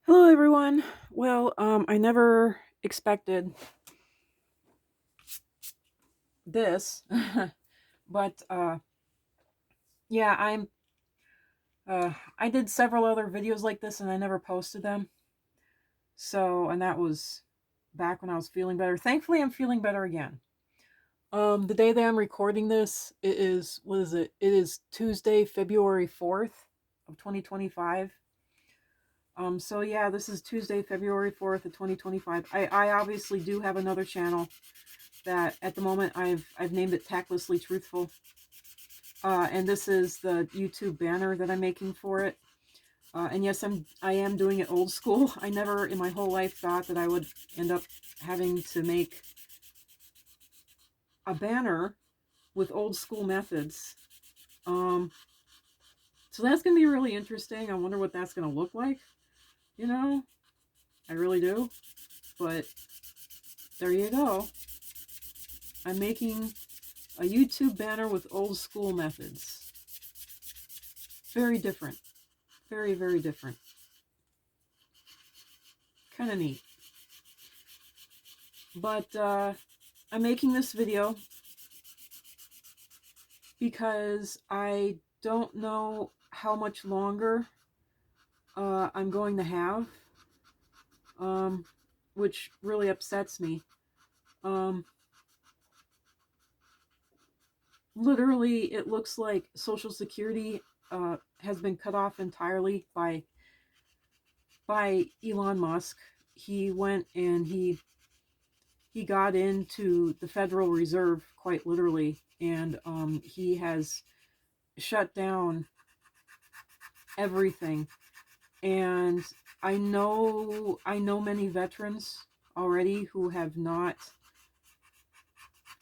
Hello, everyone. Well, I never expected this, but yeah, I did several other videos like this, and I never posted them. So, and that was back when I was feeling better. Thankfully, I'm feeling better again. The day that I'm recording this, it is what is it? It is Tuesday, February 4th of 2025. So yeah, this is Tuesday, February 4th of 2025. I obviously do have another channel that at the moment I've named it Tactlessly Truthful. And this is the YouTube banner that I'm making for it. And yes, I am doing it old school. I never in my whole life thought that I would end up having to make a banner with old school methods. So that's going to be really interesting. I wonder what that's going to look like. You know, I really do. But there you go. I'm making a YouTube banner with old school methods. Very different. Very, very different. Kind of neat. But I'm making this video because I don't know how much longer I'm going to have, which really upsets me. Literally, it looks like Social Security has been cut off entirely by Elon Musk. He went and he got into the Federal Reserve quite literally, and he has shut down everything. And I know many veterans already who have not,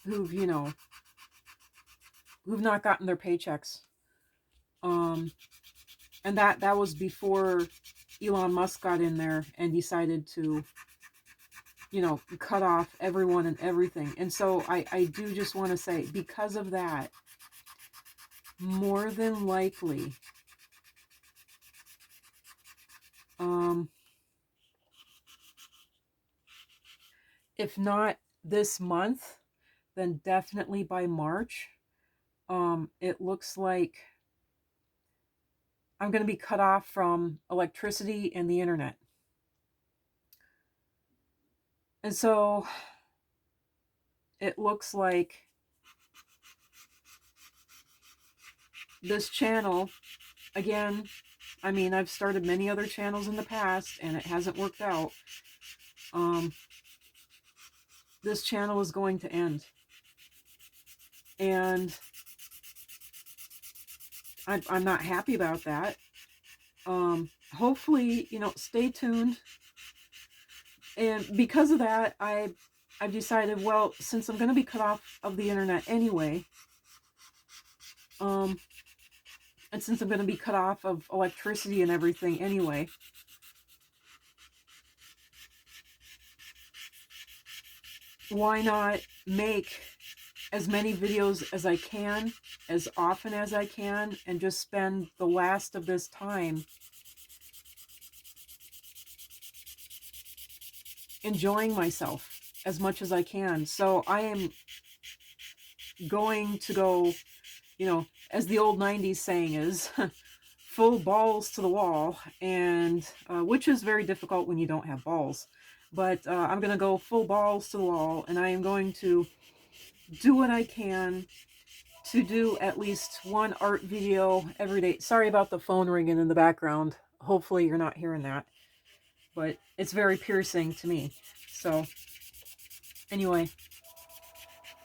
who've not gotten their paychecks. And that was before Elon Musk got in there and decided to, cut off everyone and everything. And so I do just want to say, because of that, more than likely, if not this month, then definitely by March, it looks like I'm going to be cut off from electricity and the internet. And so it looks like this channel, again, I mean, I've started many other channels in the past and it hasn't worked out. This channel is going to end. And I'm not happy about that. Hopefully, stay tuned. And because of that, I've decided, well, since I'm going to be cut off of the internet anyway, and since I'm going to be cut off of electricity and everything anyway, why not make as many videos as I can, as often as I can, and just spend the last of this time enjoying myself as much as I can. So I am going to go, as the old 90s saying is, full balls to the wall, and which is very difficult when you don't have balls. But I'm going to go full balls to the wall, and I am going to do what I can to do at least one art video every day. Sorry about the phone ringing in the background. Hopefully you're not hearing that. But it's very piercing to me. So, anyway,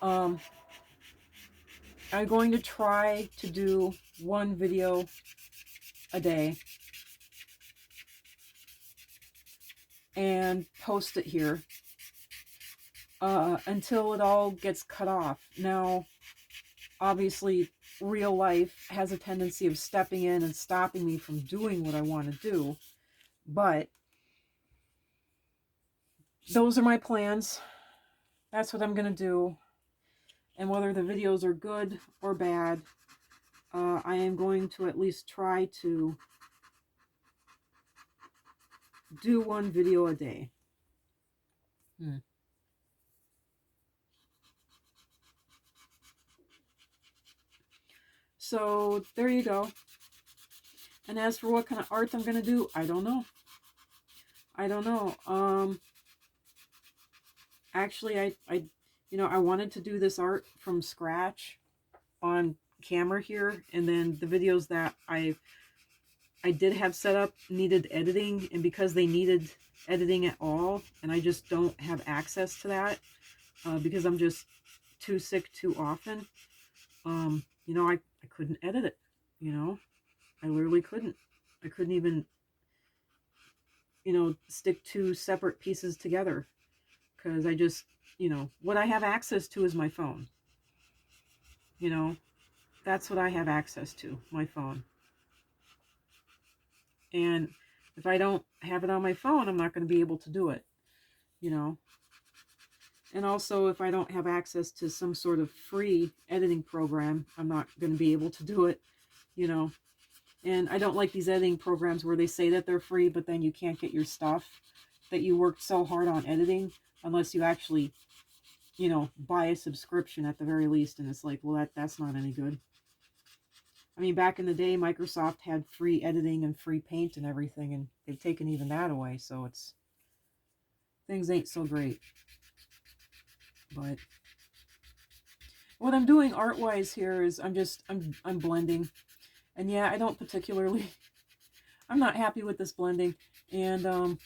I'm going to try to do one video a day and post it here until it all gets cut off. Now, obviously, real life has a tendency of stepping in and stopping me from doing what I want to do, but those are my plans. That's what I'm going to do. And whether the videos are good or bad, I am going to at least try to do one video a day. So there you go. And as for what kind of art I'm going to do, I don't know. I don't know. Actually, I wanted to do this art from scratch on camera here, and then the videos that I did have set up needed editing, and because they needed editing at all, and I just don't have access to that because I'm just too sick too often, I couldn't edit it, I literally couldn't. I couldn't even, stick two separate pieces together because I just, what I have access to is my phone. That's what I have access to, my phone. And if I don't have it on my phone, I'm not going to be able to do it, And also, if I don't have access to some sort of free editing program, I'm not going to be able to do it, And I don't like these editing programs where they say that they're free, but then you can't get your stuff that you worked so hard on editing unless you actually, buy a subscription at the very least. And it's like, well, that's not any good. I mean, back in the day, Microsoft had free editing and free paint and everything, and they've taken even that away. So things ain't so great. But what I'm doing art-wise here is I'm blending. And yeah, I don't particularly, I'm not happy with this blending. And I'm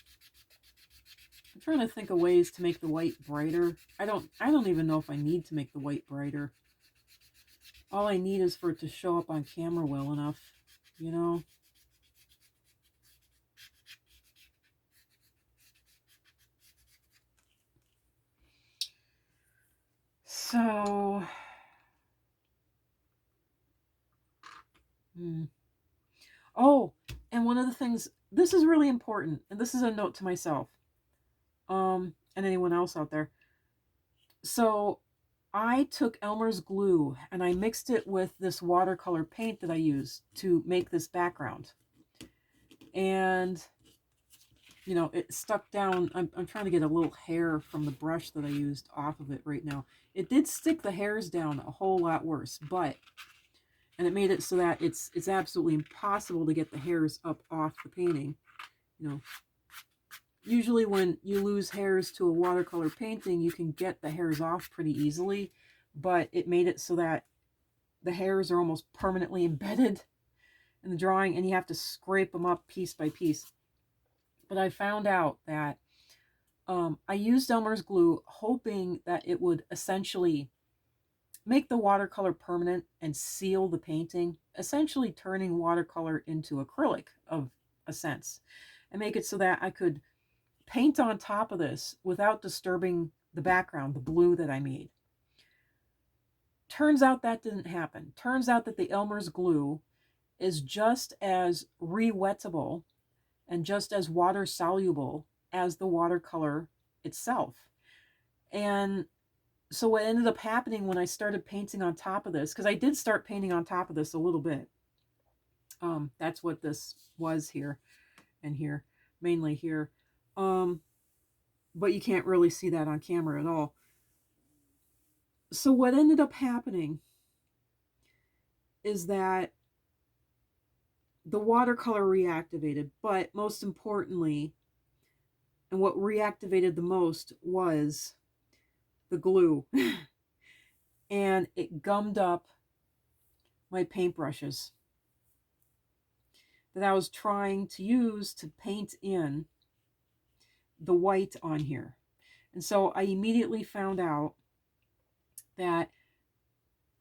trying to think of ways to make the white brighter. I don't even know if I need to make the white brighter. All I need is for it to show up on camera well enough, So, oh, and one of the things, this is really important, and this is a note to myself, and anyone else out there. So, I took Elmer's glue and I mixed it with this watercolor paint that I used to make this background. And, it stuck down. I'm trying to get a little hair from the brush that I used off of it right now. It did stick the hairs down a whole lot worse, and it made it so that it's absolutely impossible to get the hairs up off the painting. Usually when you lose hairs to a watercolor painting, you can get the hairs off pretty easily, but it made it so that the hairs are almost permanently embedded in the drawing, and you have to scrape them up piece by piece. But I found out that I used Elmer's glue hoping that it would essentially make the watercolor permanent and seal the painting, essentially turning watercolor into acrylic of a sense, and make it so that I could paint on top of this without disturbing the background, the blue that I made. Turns out that didn't happen. Turns out that the Elmer's glue is just as re-wettable and just as water soluble as the watercolor itself. And so what ended up happening when I started painting on top of this, because I did start painting on top of this a little bit. That's what this was here and here, mainly here. But you can't really see that on camera at all. So what ended up happening is that the watercolor reactivated, but most importantly, and what reactivated the most was the glue. And it gummed up my paintbrushes that I was trying to use to paint in the white on here. And so I immediately found out that,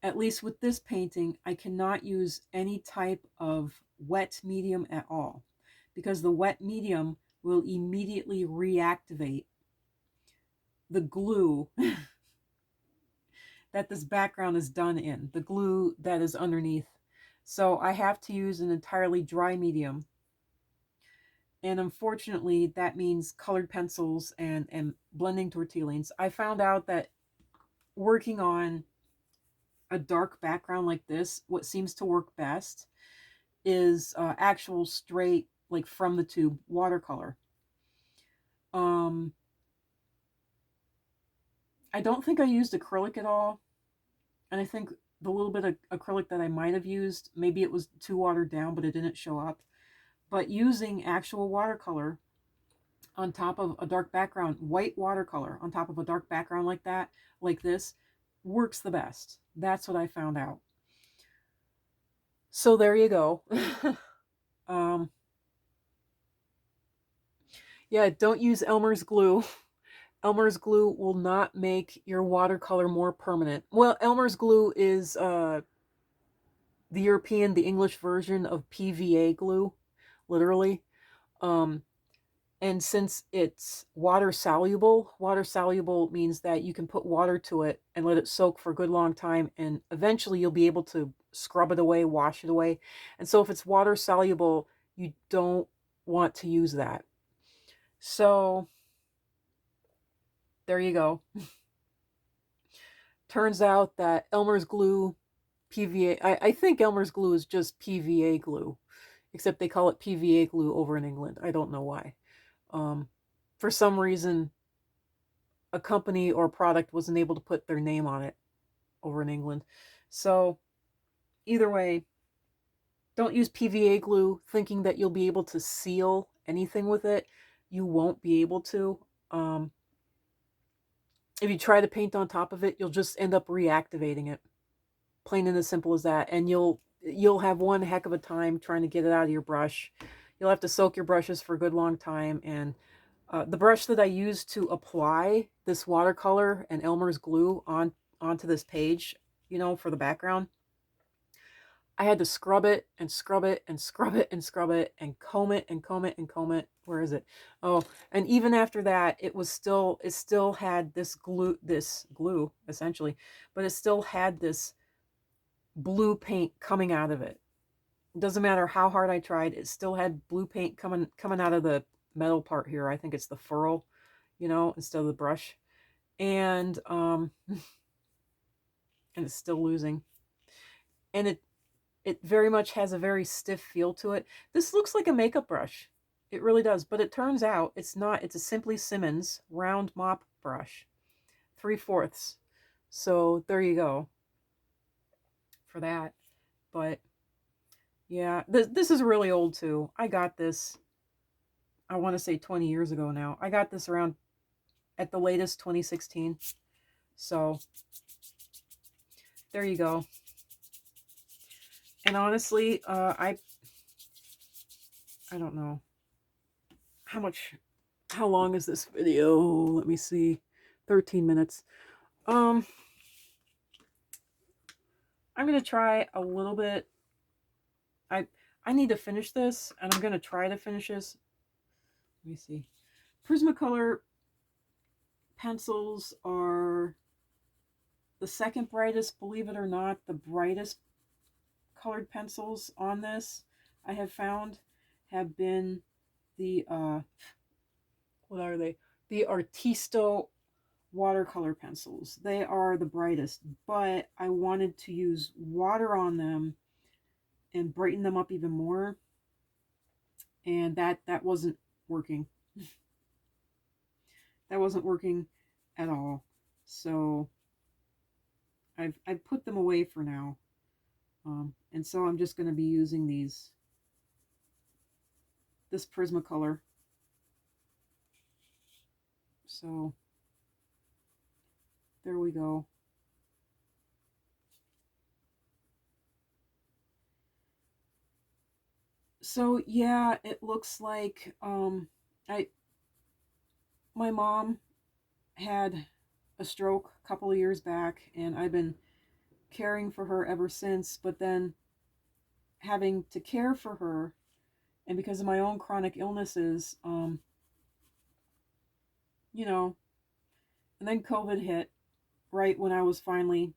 at least with this painting, I cannot use any type of wet medium at all, because the wet medium will immediately reactivate the glue that this background is done in, the glue that is underneath. So I have to use an entirely dry medium. And unfortunately, that means colored pencils and blending tortillines. I found out that working on a dark background like this, what seems to work best is actual straight, like from the tube watercolor. Um, I don't think I used acrylic at all. And I think the little bit of acrylic that I might have used, maybe it was too watered down, but it didn't show up. But using actual watercolor on top of a dark background, white watercolor on top of a dark background like that, like this, works the best. That's what I found out. So there you go. um, yeah, don't use Elmer's glue. Elmer's glue will not make your watercolor more permanent. Well, Elmer's glue is the European, the English version of PVA glue, literally. Um, and since it's water soluble means that you can put water to it and let it soak for a good long time, and eventually you'll be able to scrub it away, wash it away. And so if it's water soluble, you don't want to use that. So there you go. Turns out that Elmer's glue, PVA, I think Elmer's glue is just PVA glue, except they call it PVA glue over in England. I don't know why. For some reason, a company or product wasn't able to put their name on it over in England. So either way, don't use PVA glue thinking that you'll be able to seal anything with it. You won't be able to. If you try to paint on top of it, you'll just end up reactivating it. Plain and as simple as that. And you'll have one heck of a time trying to get it out of your brush. You'll have to soak your brushes for a good long time. And the brush that I used to apply this watercolor and Elmer's glue onto this page, for the background, I had to scrub it and scrub it and scrub it and scrub it and comb it and comb it and comb it. Where is it? Oh, and even after that, it still had this glue essentially, but it still had this blue paint coming out of it. It doesn't matter how hard I tried, it still had blue paint coming out of the metal part here. I think it's the ferrule, instead of the brush. And and it's still losing. And it very much has a very stiff feel to it. This looks like a makeup brush. It really does, but it turns out it's not. It's a Simply Simmons round mop brush, 3/4. So there you go for that. But yeah, this is really old too. I got this, I want to say 20 years ago now. I got this around, at the latest, 2016. So there you go. And honestly, I don't know how long is this video? Let me see. 13 minutes. I'm going to try a little bit. I need to finish this, and I'm going to try to finish this. Let me see. Prismacolor pencils are the second brightest, believe it or not. The brightest colored pencils on this, I have found, have been the what are they? The Artisto watercolor pencils. They are the brightest, but I wanted to use water on them and brighten them up even more, and that wasn't working. That wasn't working at all. So I've put them away for now, and so I'm just going to be using this Prismacolor. So there we go. So yeah, it looks like my mom had a stroke a couple of years back, and I've been caring for her ever since. But then having to care for her, and because of my own chronic illnesses, and then COVID hit right when I was finally,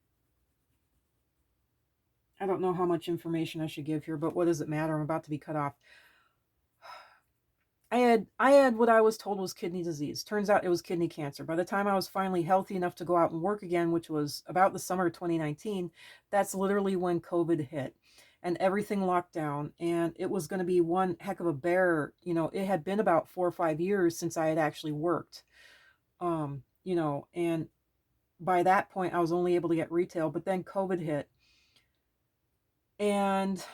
I don't know how much information I should give here, but what does it matter? I'm about to be cut off. I had what I was told was kidney disease. Turns out it was kidney cancer. By the time I was finally healthy enough to go out and work again, which was about the summer of 2019, that's literally when COVID hit. and everything locked down, and it was going to be one heck of a bear. It had been about 4 or 5 years since I had actually worked. And by that point I was only able to get retail, but then COVID hit. And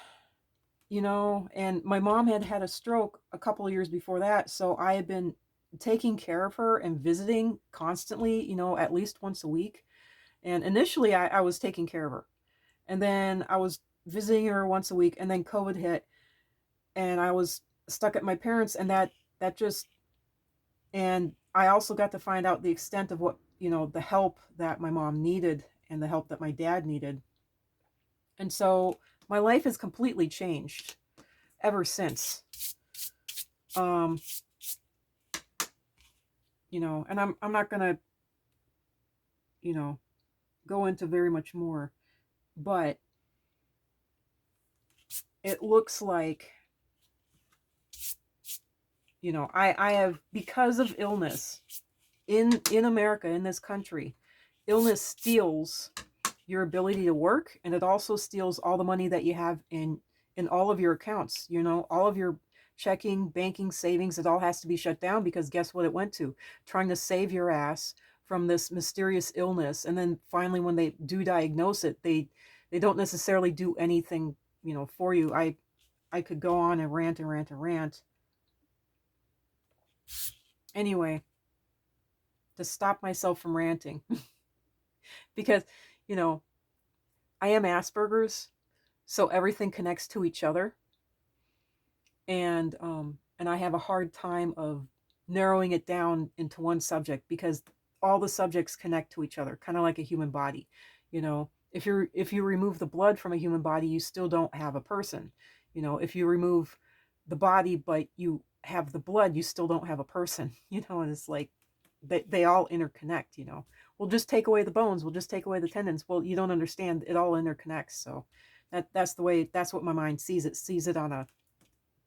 and my mom had had a stroke a couple of years before that, so I had been taking care of her and visiting constantly, at least once a week. And initially I was taking care of her, and then I was visiting her once a week, and then COVID hit, and I was stuck at my parents', and that just, and I also got to find out the extent of what, the help that my mom needed and the help that my dad needed. And so my life has completely changed ever since. um and I'm not gonna, you know go into very much more, but it looks like, I have, because of illness in America, in this country, illness steals your ability to work, and it also steals all the money that you have in all of your accounts. All of your checking, banking, savings, it all has to be shut down, because guess what it went to? Trying to save your ass from this mysterious illness. And then finally, when they do diagnose it, they don't necessarily do anything, for you. I could go on and rant and rant and rant. Anyway, to stop myself from ranting, because, you know, I am Asperger's, so everything connects to each other. And I have a hard time of narrowing it down into one subject, because all the subjects connect to each other, kind of like a human body. If you remove the blood from a human body, you still don't have a person. If you remove the body but you have the blood, you still don't have a person. And it's like they all interconnect. We'll just take away the bones, we'll just take away the tendons. Well, you don't understand, it all interconnects. So that's what my mind sees. It sees it on a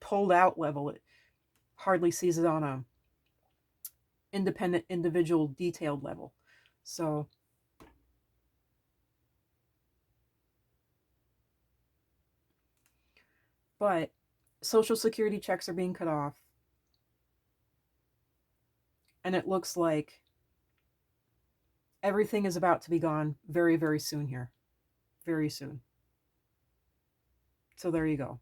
pulled out level. It hardly sees it on a independent, individual, detailed level. So but Social Security checks are being cut off, and it looks like everything is about to be gone very, very soon here. Very soon. So there you go.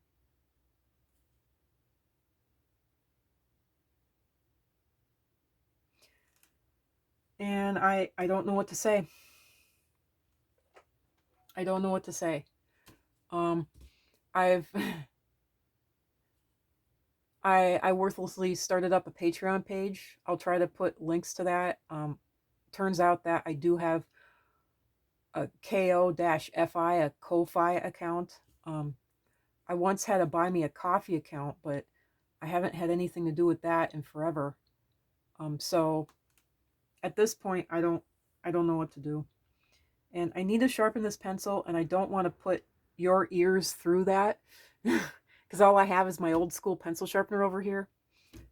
And I don't know what to say. I don't know what to say. I've I worthlessly started up a Patreon page. I'll try to put links to that. Turns out that I do have a ko-fi, a Ko-fi account. I once had a Buy Me a Coffee account, but I haven't had anything to do with that in forever. So at this point, I don't know what to do. And I need to sharpen this pencil, and I don't want to put your ears through that, because all I have is my old school pencil sharpener over here.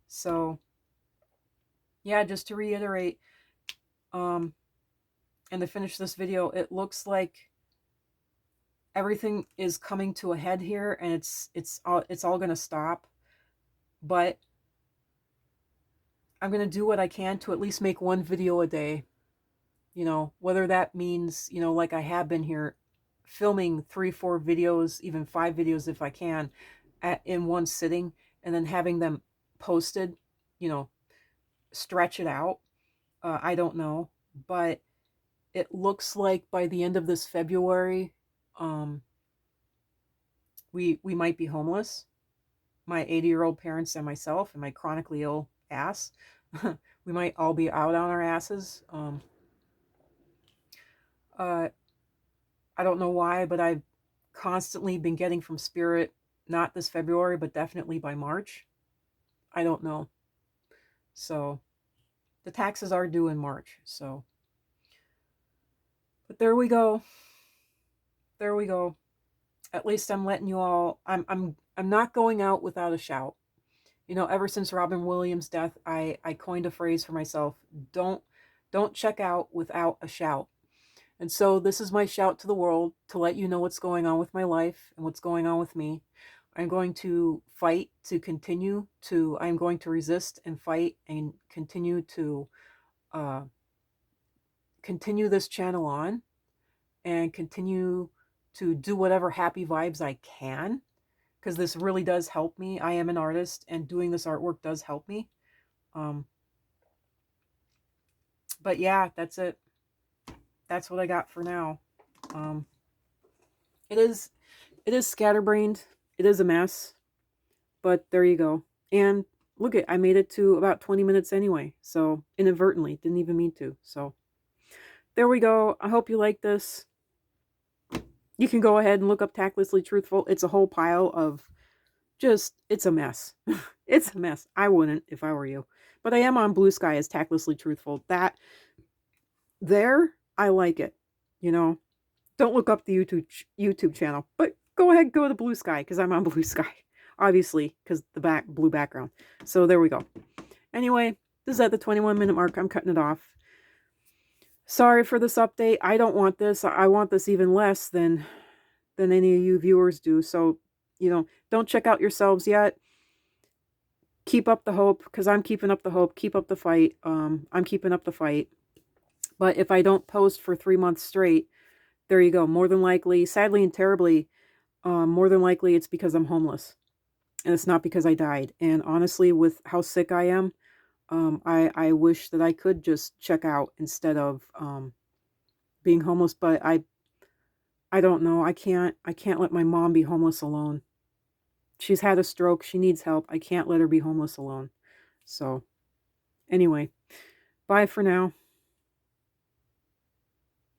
So yeah, just to reiterate, and to finish this video, it looks like everything is coming to a head here, and it's all going to stop. But I'm going to do what I can to at least make one video a day. Whether that means, like I have been here, filming 3-4 videos, even 5 videos if I can, in one sitting, and then having them posted, stretch it out. I don't know, but it looks like by the end of this February, we might be homeless. My 80-year-old parents and myself and my chronically ill ass. We might all be out on our asses. I don't know why, but I've constantly been getting from Spirit, not this February, but definitely by March. I don't know. So the taxes are due in March. So, but there we go. There we go. At least I'm letting you all. I'm not going out without a shout. Ever since Robin Williams' death, I coined a phrase for myself. Don't check out without a shout. And so this is my shout to the world to let you know what's going on with my life and what's going on with me. I'm going to fight to continue to, I'm going to resist and fight and uh, continue this channel on and continue to do whatever happy vibes I can, because this really does help me. I am an artist and doing this artwork does help me. Um, but yeah, that's it. That's what I got for now. Um, it is scatterbrained. It is a mess, but there you go. And look I made it to about 20 minutes anyway. So inadvertently, didn't even mean to. So there we go. I hope you like this. You can go ahead and look up Tactlessly Truthful. It's a whole pile of it's a mess. It's a mess. I wouldn't if I were you. But I am on Blue Sky as Tactlessly Truthful. That there, I like it. You know, don't look up the YouTube channel, but go ahead, go to Blue Sky because I'm on Blue Sky, obviously, because the blue background. So there we go. Anyway, this is at the 21-minute mark. I'm cutting it off. Sorry for this update. I don't want this. I want this even less than any of you viewers do. So, don't check out yourselves yet. Keep up the hope, because I'm keeping up the hope. Keep up the fight. I'm keeping up the fight. But if I don't post for 3 months straight, there you go. More than likely, sadly and terribly, more than likely it's because I'm homeless. And it's not because I died. And honestly, with how sick I am, I wish that I could just check out instead of being homeless. But I don't know. I can't let my mom be homeless alone. She's had a stroke. She needs help. I can't let her be homeless alone. So anyway, bye for now.